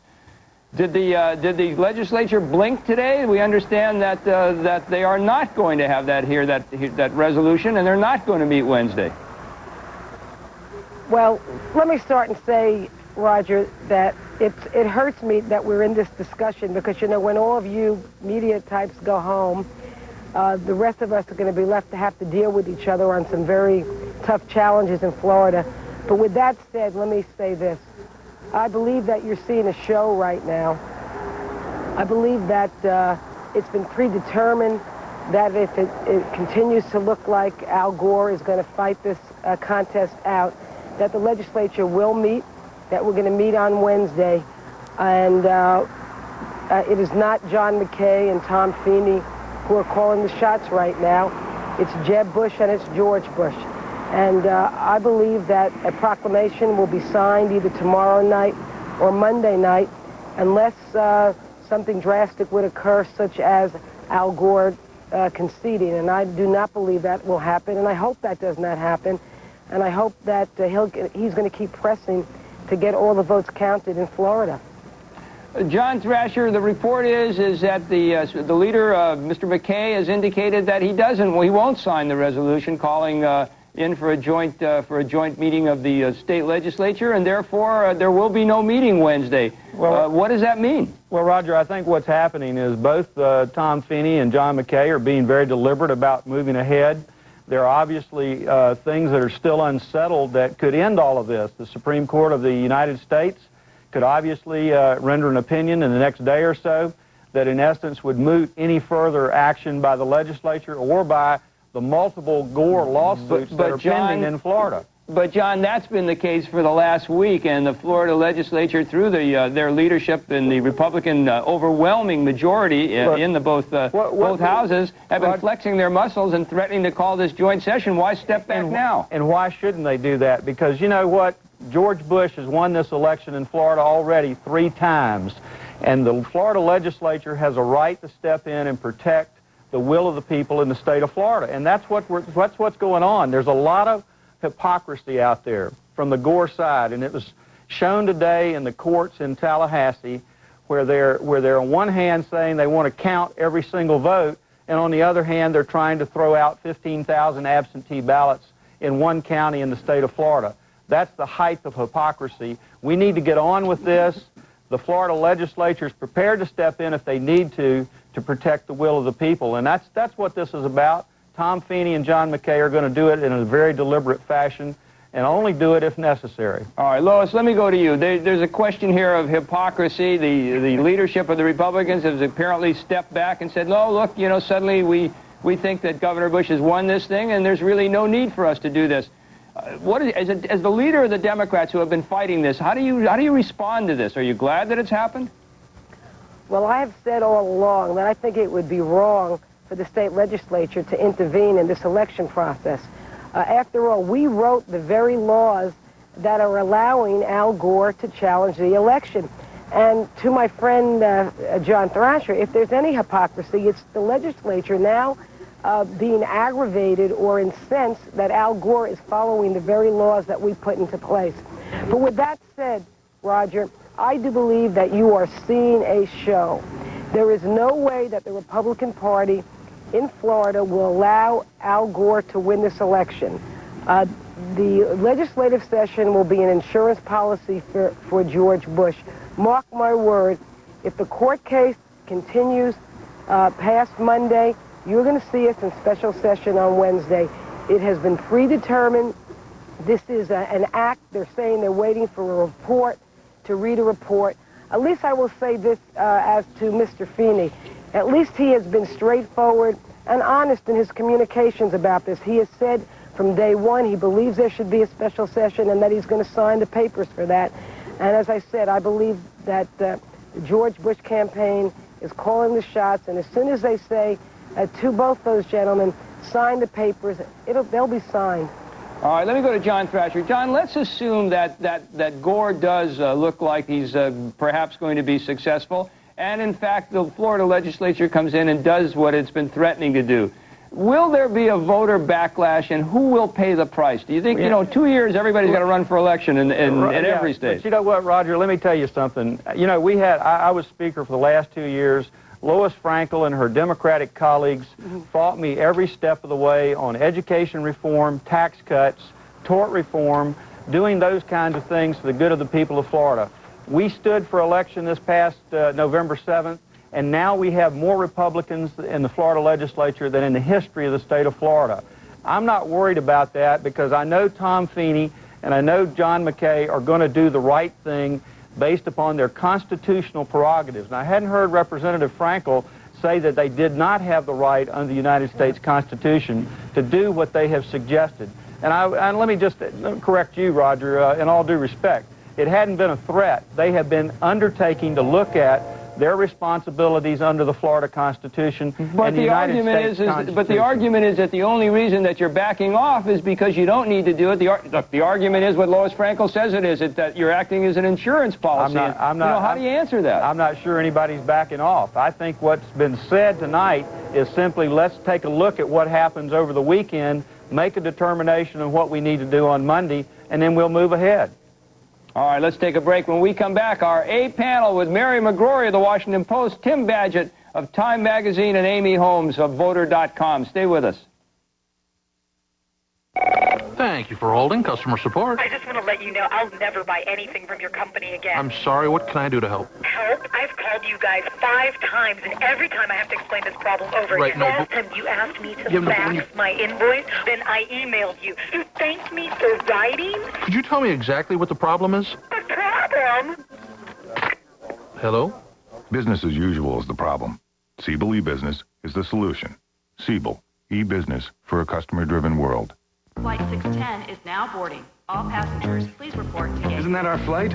did the legislature blink today? We understand that that they are not going to have that resolution, and they're not going to meet Wednesday.
Well, let me start and say, Roger, that it hurts me that we're in this discussion because, you know, when all of you media types go home, the rest of us are going to be left to have to deal with each other on some very tough challenges in Florida. But with that said, let me say this. I believe that you're seeing a show right now. I believe that it's been predetermined that if it continues to look like Al Gore is going to fight this contest out, that the legislature will meet, that we're going to meet on Wednesday. And it is not John McKay and Tom Feeney who are calling the shots right now. It's Jeb Bush and it's George Bush. And I believe that a proclamation will be signed either tomorrow night or Monday night unless something drastic would occur, such as Al Gore conceding. And I do not believe that will happen, and I hope that does not happen. And I hope that he's going to keep pressing to get all the votes counted in Florida.
John Thrasher, the report is that the leader, Mr. McKay, has indicated that he won't sign the resolution calling in for a joint meeting of the state legislature, and therefore there will be no meeting Wednesday.
Well,
what does that mean?
Well, Roger, I think what's happening is both Tom Feeney and John McKay are being very deliberate about moving ahead. There are obviously things that are still unsettled that could end all of this. The Supreme Court of the United States could obviously render an opinion in the next day or so that in essence would moot any further action by the legislature or by the multiple Gore lawsuits that are pending in Florida.
But, John, that's been the case for the last week, and the Florida legislature, through their leadership in the Republican overwhelming majority in both houses, have been flexing their muscles and threatening to call this joint session. Why step back now?
And why shouldn't they do that? Because you know what? George Bush has won this election in Florida already 3 times, and the Florida legislature has a right to step in and protect the will of the people in the state of Florida, and that's what's going on. There's a lot of hypocrisy out there from the Gore side, and it was shown today in the courts in Tallahassee where they're on one hand saying they want to count every single vote, and on the other hand they're trying to throw out 15,000 absentee ballots in one county in the state of Florida. That's the height of hypocrisy. We need to get on with this. The Florida legislature is prepared to step in if they need to protect the will of the people, and that's what this is about. Tom Feeney and John McKay are going to do it in a very deliberate fashion and only do it if necessary.
All right, Lois, let me go to you. There's a question here of hypocrisy. The leadership of the Republicans has apparently stepped back and said, no, look, you know, suddenly we think that Governor Bush has won this thing and there's really no need for us to do this. As the leader of the Democrats who have been fighting this, how do you respond to this? Are you glad that it's happened?
Well, I have said all along that I think it would be wrong for the state legislature to intervene in this election process. After all, we wrote the very laws that are allowing Al Gore to challenge the election. And to my friend John Thrasher, if there's any hypocrisy, it's the legislature now being aggravated or incensed that Al Gore is following the very laws that we put into place. But with that said, Roger, I do believe that you are seeing a show. There is no way that the Republican Party in Florida will allow Al Gore to win this election. The legislative session will be an insurance policy for George Bush. Mark my word, if the court case continues past Monday, you're going to see us in special session on Wednesday. It has been predetermined. This is an act. They're saying they're waiting for a report, to read a report. At least I will say this as to Mr. Feeney. At least he has been straightforward and honest in his communications about this. He has said from day one he believes there should be a special session and that he's going to sign the papers for that. And as I said, I believe that the George Bush campaign is calling the shots, and as soon as they say to both those gentlemen, sign the papers, they'll be signed.
All right, let me go to John Thrasher. John, let's assume that Gore does look like he's perhaps going to be successful, and in fact the Florida legislature comes in and does what it's been threatening to do. Will there be a voter backlash, and who will pay the price? Do you think, 2 years everybody's got to run for election in every state?
But you know what, Roger, let me tell you something. You know, I was speaker for the last 2 years. Lois Frankel and her Democratic colleagues fought me every step of the way on education reform, tax cuts, tort reform, doing those kinds of things for the good of the people of Florida. We stood for election this past November 7th, and now we have more Republicans in the Florida legislature than in the history of the state of Florida. I'm not worried about that because I know Tom Feeney and I know John McKay are going to do the right thing based upon their constitutional prerogatives. And I hadn't heard Representative Frankel say that they did not have the right under the United States Constitution to do what they have suggested. And let me just correct you, Roger, in all due respect. It hadn't been a threat. They have been undertaking to look at their responsibilities under the Florida Constitution and the United States Constitution.
But the argument is that the only reason that you're backing off is because you don't need to do it. The argument is what Lois Frankel says it is, that you're acting as an insurance policy. How do you answer that?
I'm not sure anybody's backing off. I think what's been said tonight is simply let's take a look at what happens over the weekend, make a determination of what we need to do on Monday, and then we'll move ahead.
All right, let's take a break. When we come back, our A panel with Mary McGrory of the Washington Post, Tim Badgett of Time Magazine, and Amy Holmes of Voter.com. Stay with us.
Thank you for holding customer support.
I just want to let you know I'll never buy anything from your company again.
I'm sorry, what can I do to help?
Help? I've called you guys 5 times, and every time I have to explain this problem over
Right,
again.
no,
Last
but-
time you asked me to
Yeah, no, but
fax
when you-
my invoice, then I emailed you. You thanked me for writing?
Could you tell me exactly what the problem is?
The problem?
Hello?
Business as usual is the problem. Siebel e-Business is the solution. Siebel, e-business for a customer-driven world.
Flight 610 is now boarding. All passengers, please report to gate.
Isn't that our flight?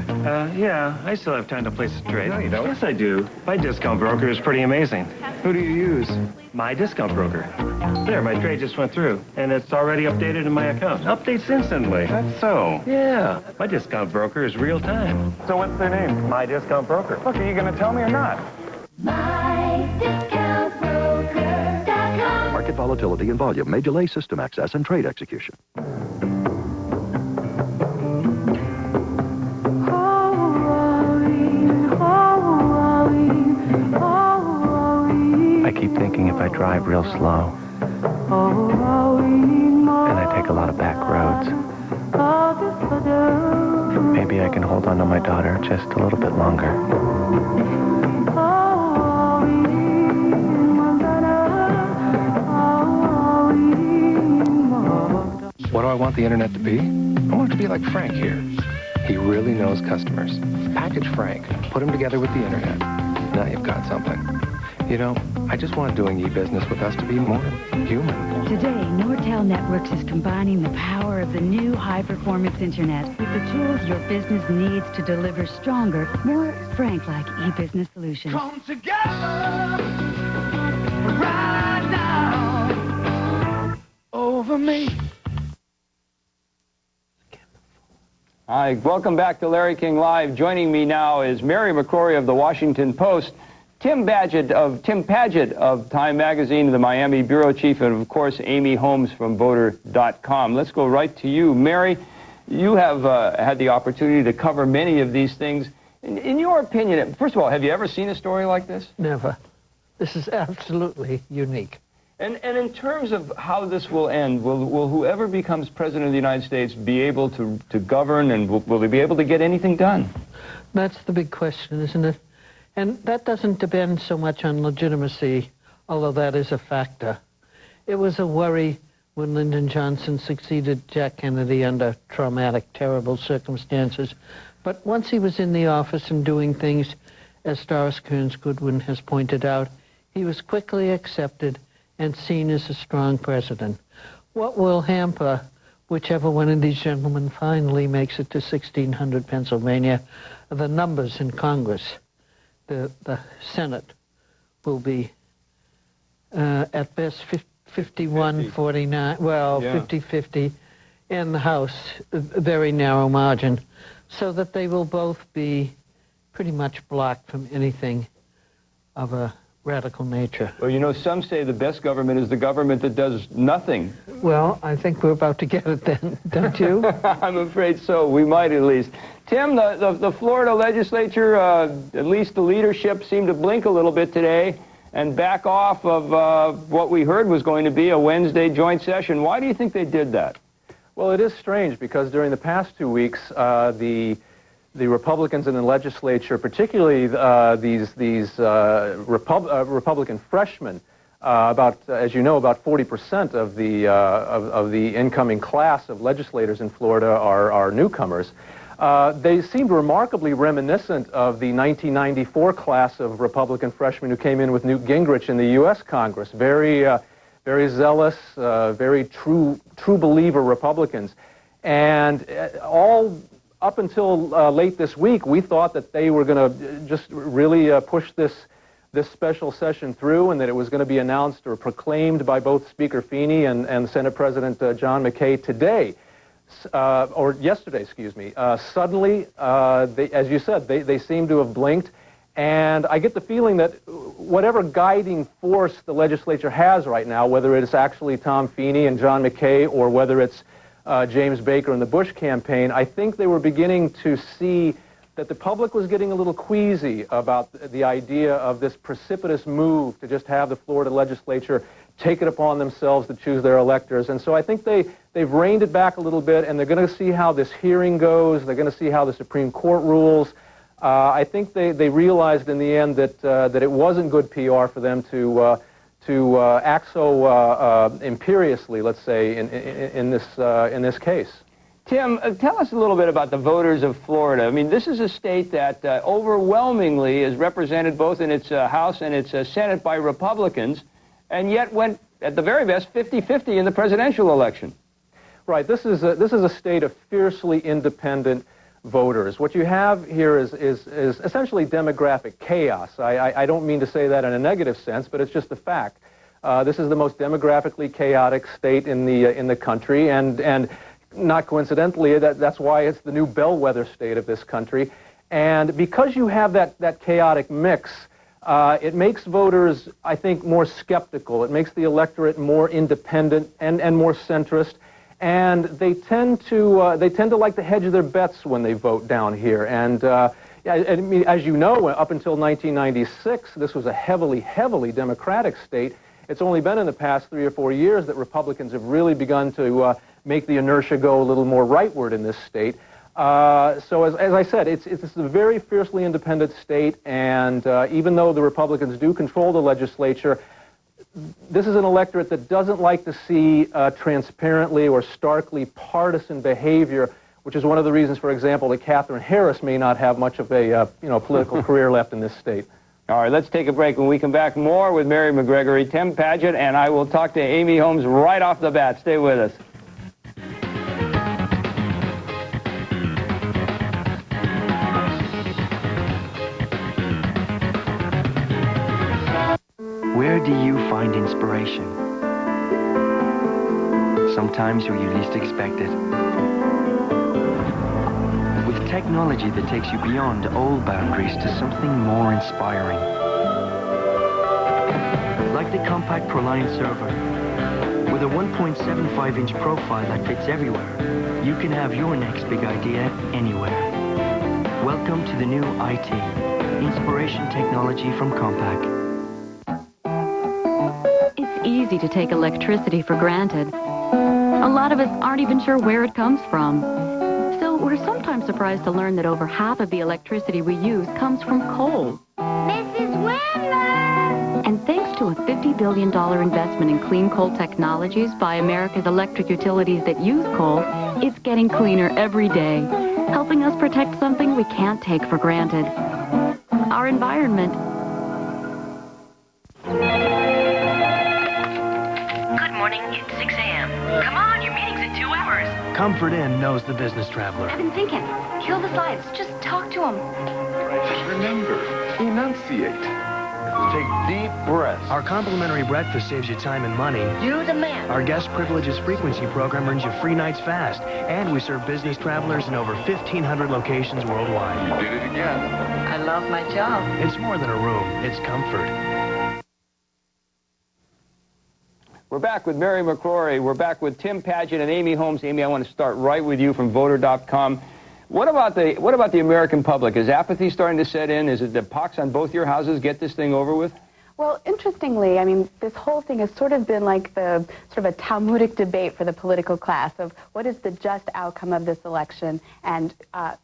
Yeah, I still have time to place a trade. No, you don't. Yes, I do. My discount broker is pretty amazing. Who do you use? My discount broker. There, my trade just went through, and it's already updated in my account. Updates instantly. That's so. Yeah, my discount broker is real time. So what's their name? My discount broker. Look, are you going to tell me or not?
MyDiscountBroker.com.
Market volatility and volume may delay system access and trade execution.
I keep thinking if I drive real slow, and I take a lot of back roads, maybe I can hold on to my daughter just a little bit longer. What do I want the internet to be? I want it to be like Frank here. He really knows customers. Package Frank. Put him together with the internet. Now you've got something. You know, I just want doing e-business with us to be more human.
Today, Nortel Networks is combining the power of the new high-performance internet with the tools your business needs to deliver stronger, more Frank-like e-business solutions.
Come together right now over me.
Hi, welcome back to Larry King Live. Joining me now is Mary McCrory of the Washington Post, Tim Paget of Time Magazine, the Miami bureau chief, and of course Amy Holmes from Voter.com. Let's go right to you, Mary. You have had the opportunity to cover many of these things. In your opinion, first of all, have you ever seen a story like this?
Never. This is absolutely unique.
And in terms of how this will end, will whoever becomes president of the United States be able to govern, and will they be able to get anything done?
That's the big question, isn't it? And that doesn't depend so much on legitimacy, although that is a factor. It was a worry when Lyndon Johnson succeeded Jack Kennedy under traumatic, terrible circumstances. But once he was in the office and doing things, as Doris Kearns Goodwin has pointed out, he was quickly accepted and seen as a strong president. What will hamper whichever one of these gentlemen finally makes it to 1600 Pennsylvania are the numbers in Congress. The Senate will be at best 51-49, well, 50-50, and the House, a very narrow margin, so that they will both be pretty much blocked from anything of a radical nature.
Well, you know, some say the best government is the government that does nothing.
Well, I think we're about to get it then, don't you?
I'm afraid so. We might at least. Tim, the Florida legislature, at least the leadership, seemed to blink a little bit today and back off of what we heard was going to be a Wednesday joint session. Why do you think they did that?
Well, it is strange because during the past 2 weeks, the Republicans in the legislature, particularly these Republican freshmen, as you know, about 40% of the incoming class of legislators in Florida are newcomers. They seemed remarkably reminiscent of the 1994 class of Republican freshmen who came in with Newt Gingrich in the U.S. Congress. Very zealous, very true believer Republicans, and all up until late this week, we thought that they were going to just really push this special session through, and that it was going to be announced or proclaimed by both Speaker Feeney and Senate President John McKay today, or yesterday, excuse me. Suddenly, as you said, they seem to have blinked, and I get the feeling that whatever guiding force the legislature has right now, whether it's actually Tom Feeney and John McKay, or whether it's James Baker and the Bush campaign, I think they were beginning to see that the public was getting a little queasy about the idea of this precipitous move to just have the Florida legislature take it upon themselves to choose their electors. And so I think they they've reined it back a little bit, and they're going to see how this hearing goes. They're going to see how the Supreme Court rules. I think they realized in the end that it wasn't good PR for them to act so imperiously, let's say, in this case.
Tim, tell us a little bit about the voters of Florida. I mean, this is a state that overwhelmingly is represented both in its House and its Senate by Republicans, and yet went, at the very best, 50-50 in the presidential election.
Right. This is a state of fiercely independent voters. What you have here is essentially demographic chaos. I don't mean to say that in a negative sense, but it's just a fact. This is the most demographically chaotic state in the country, and not coincidentally, that's why it's the new bellwether state of this country. And because you have that chaotic mix, it makes voters, I think, more skeptical. It makes the electorate more independent and more centrist. And they tend to like to hedge their bets when they vote down here. And I mean, as you know, up until 1996, this was a heavily Democratic state. It's only been in the past 3 or 4 years that Republicans have really begun to make the inertia go a little more rightward in this state. So as I said, it's a very fiercely independent state, and even though the Republicans do control the legislature, this is an electorate that doesn't like to see transparently or starkly partisan behavior, which is one of the reasons, for example, that Katherine Harris may not have much of a political career left in this state.
All right, let's take a break. When we come back, more with Mary McGregory, Tim Paget, and I will talk to Amy Holmes right off the bat. Stay with us.
Where do you find inspiration? Sometimes where you least expect it. With technology that takes you beyond old boundaries to something more inspiring. Like the compact ProLiant server. With a 1.75-inch profile that fits everywhere, you can have your next big idea anywhere. Welcome to the new IT, inspiration technology from Compaq.
It's easy to take electricity for granted. A lot of us aren't even sure where it comes from. So we're sometimes surprised to learn that over half of the electricity we use comes from coal.
Mrs. Wendler!
And thanks to a $50 billion investment in clean coal technologies by America's electric utilities that use coal, it's getting cleaner every day, helping us protect something we can't take for granted. Our environment.
Good morning, it's 6 a.m. Come on, your meeting's in 2 hours.
Comfort Inn knows the business traveler.
I've been thinking. Kill the slides. Just talk to him.
Remember, enunciate. Take deep breaths.
Our complimentary breakfast saves you time and money.
You the man.
Our guest privileges frequency program earns you free nights fast. And we serve business travelers in over 1,500 locations worldwide.
You did it again.
I love my job.
It's more than a room. It's comfort.
We're back with Mary McCrory. We're back with Tim Paget and Amy Holmes. Amy, I want to start right with you from voter.com. What about the American public? Is apathy starting to set in? Is it the pox on both your houses? Get this thing over with?
Well, interestingly, I mean, this whole thing has sort of been like the sort of a Talmudic debate for the political class of what is the just outcome of this election and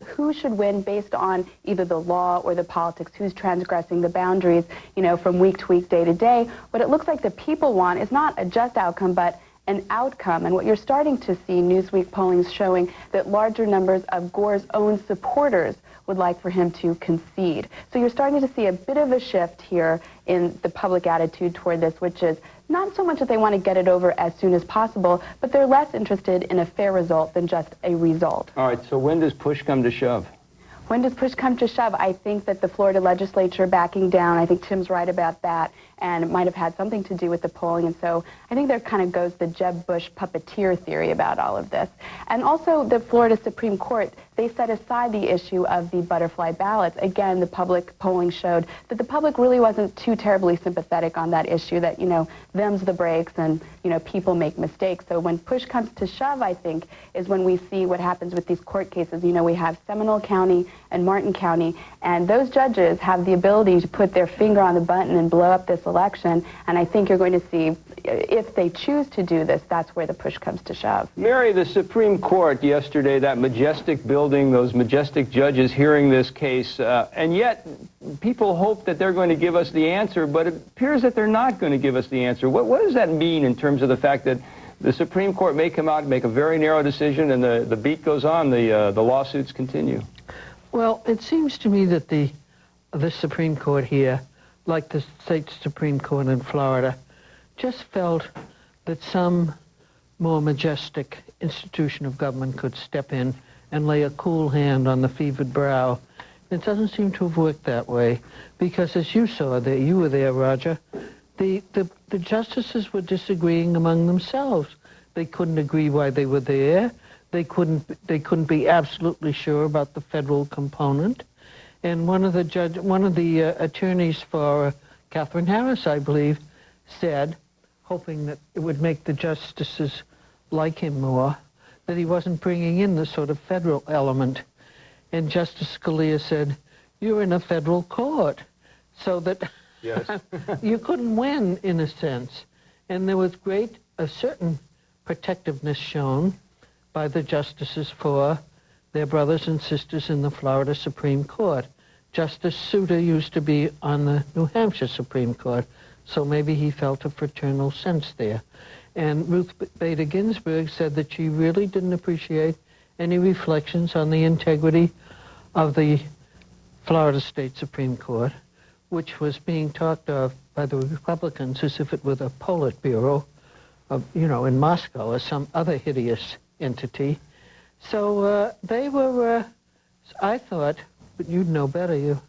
who should win based on either the law or the politics, who's transgressing the boundaries, you know, from week to week, day to day. What it looks like the people want is not a just outcome, but an outcome. And what you're starting to see, Newsweek polling showing that larger numbers of Gore's own supporters would like for him to concede. So you're starting to see a bit of a shift here in the public attitude toward this, which is not so much that they want to get it over as soon as possible, but they're less interested in a fair result than just a result.
All right, so when does push come to shove?
When does push come to shove? I think that the Florida legislature backing down, I think Tim's right about that, and it might have had something to do with the polling. And so I think there kind of goes the Jeb Bush puppeteer theory about all of this. And also the Florida Supreme Court, they set aside the issue of the butterfly ballots. Again, the public polling showed that the public really wasn't too terribly sympathetic on that issue, that, you know, them's the breaks and, you know, people make mistakes. So when push comes to shove, I think, is when we see what happens with these court cases. You know, we have Seminole County and Martin County, and those judges have the ability to put their finger on the button and blow up this election. And I think you're going to see, if they choose to do this, that's where the push comes to shove.
Mary, the Supreme Court yesterday, that majestic building, those majestic judges hearing this case, and yet people hope that they're going to give us the answer, but it appears that they're not going to give us the answer. What does that mean in terms of the fact that the Supreme Court may come out and make a very narrow decision, and the beat goes on, the lawsuits continue?
Well, it seems to me that the Supreme Court here, like the state Supreme Court in Florida, just felt that some more majestic institution of government could step in and lay a cool hand on the fevered brow. It doesn't seem to have worked that way, because as you saw there, you were there, Roger, the justices were disagreeing among themselves. They couldn't agree why they were there. They couldn't be absolutely sure about the federal component. And one of the attorneys for Catherine Harris, I believe, said, hoping that it would make the justices like him more, that he wasn't bringing in the sort of federal element. And Justice Scalia said, "You're in a federal court," so that yes. You couldn't win, in a sense. And there was a certain protectiveness shown by the justices for their brothers and sisters in the Florida Supreme Court. Justice Souter used to be on the New Hampshire Supreme Court, so maybe he felt a fraternal sense there. And Ruth Bader Ginsburg said that she really didn't appreciate any reflections on the integrity of the Florida State Supreme Court, which was being talked of by the Republicans as if it were the Politburo of, in Moscow or some other hideous entity. So they were, I thought, but you'd know better, you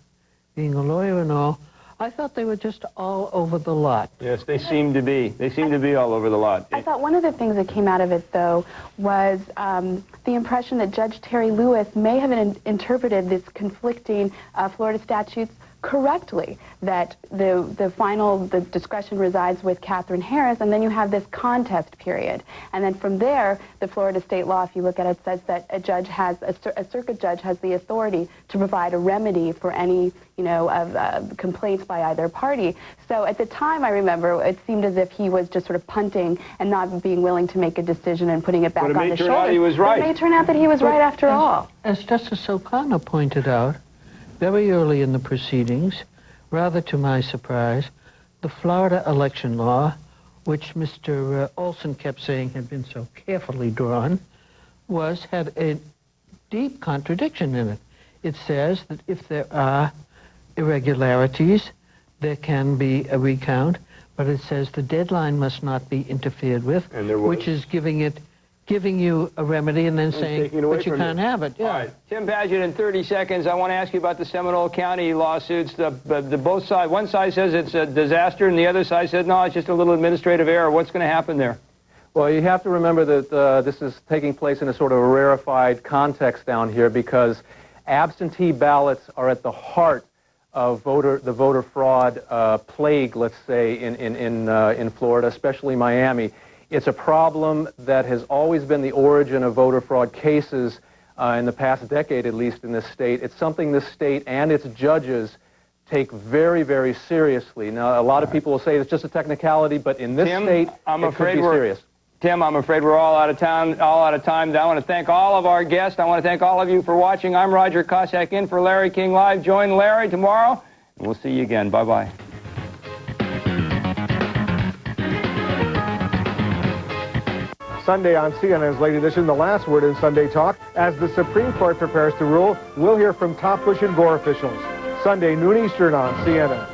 being a lawyer and all, I thought they were just all over the lot. Yes, they seem to be. They seem to be all over the lot.
I thought one of the things that came out of it, though, was the impression that Judge Terry Lewis may have interpreted this conflicting Florida statutes correctly, that the discretion resides with Catherine Harris, and then you have this contest period. And then from there, the Florida state law, if you look at it, says that a circuit judge has the authority to provide a remedy for any, complaints by either party. So at the time, I remember, it seemed as if he was just sort of punting and not being willing to make a decision and putting it back on his shoulders. But it may turn out he was right. It may turn out that he was right after all.
As Justice O'Connor pointed out, very early in the proceedings, rather to my surprise, the Florida election law, which Mr. Olson kept saying had been so carefully drawn, had a deep contradiction in it. It says that if there are irregularities, there can be a recount, but it says the deadline must not be interfered with, which is giving you a remedy and then saying, but you can't have it. Yeah.
All right. Tim Padgett, in 30 seconds, I want to ask you about the Seminole County lawsuits. The both sides, one side says it's a disaster, and the other side says, no, it's just a little administrative error. What's going to happen there?
Well, you have to remember that this is taking place in a sort of a rarefied context down here, because absentee ballots are at the heart of the voter fraud plague, let's say, in Florida, especially Miami. It's a problem that has always been the origin of voter fraud cases in the past decade, at least in this state. It's something this state and its judges take very, very seriously. Now, a lot of people will say it's just a technicality, but in this state, it could be serious.
Tim, I'm afraid we're all out of time. I want to thank all of our guests. I want to thank all of you for watching. I'm Roger Cossack in for Larry King Live. Join Larry tomorrow, and we'll see you again. Bye-bye.
Sunday on CNN's Late Edition, the last word in Sunday Talk. As the Supreme Court prepares to rule, we'll hear from top Bush and Gore officials. Sunday, noon Eastern on CNN.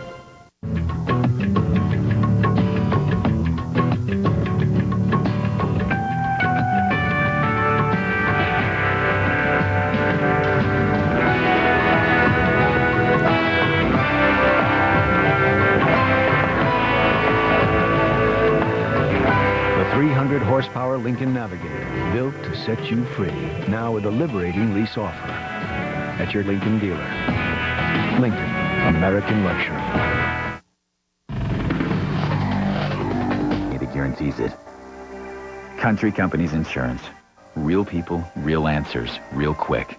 Horsepower Lincoln Navigator, built to set you free. Now with a liberating lease offer at your Lincoln dealer. Lincoln, American luxury.
It guarantees it. Country Companies Insurance. Real people, real answers, real quick.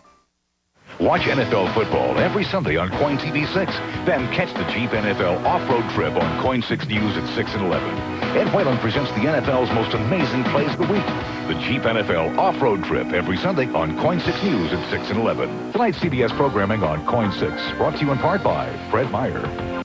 Watch NFL football every Sunday on Coin TV 6. Then catch the Jeep NFL off-road trip on Coin 6 News at 6 and 11. Ed Whalen presents the NFL's most amazing plays of the week. The Jeep NFL off-road trip every Sunday on Coin 6 News at 6 and 11. Tonight's CBS programming on Coin 6, brought to you in part by Fred Meyer.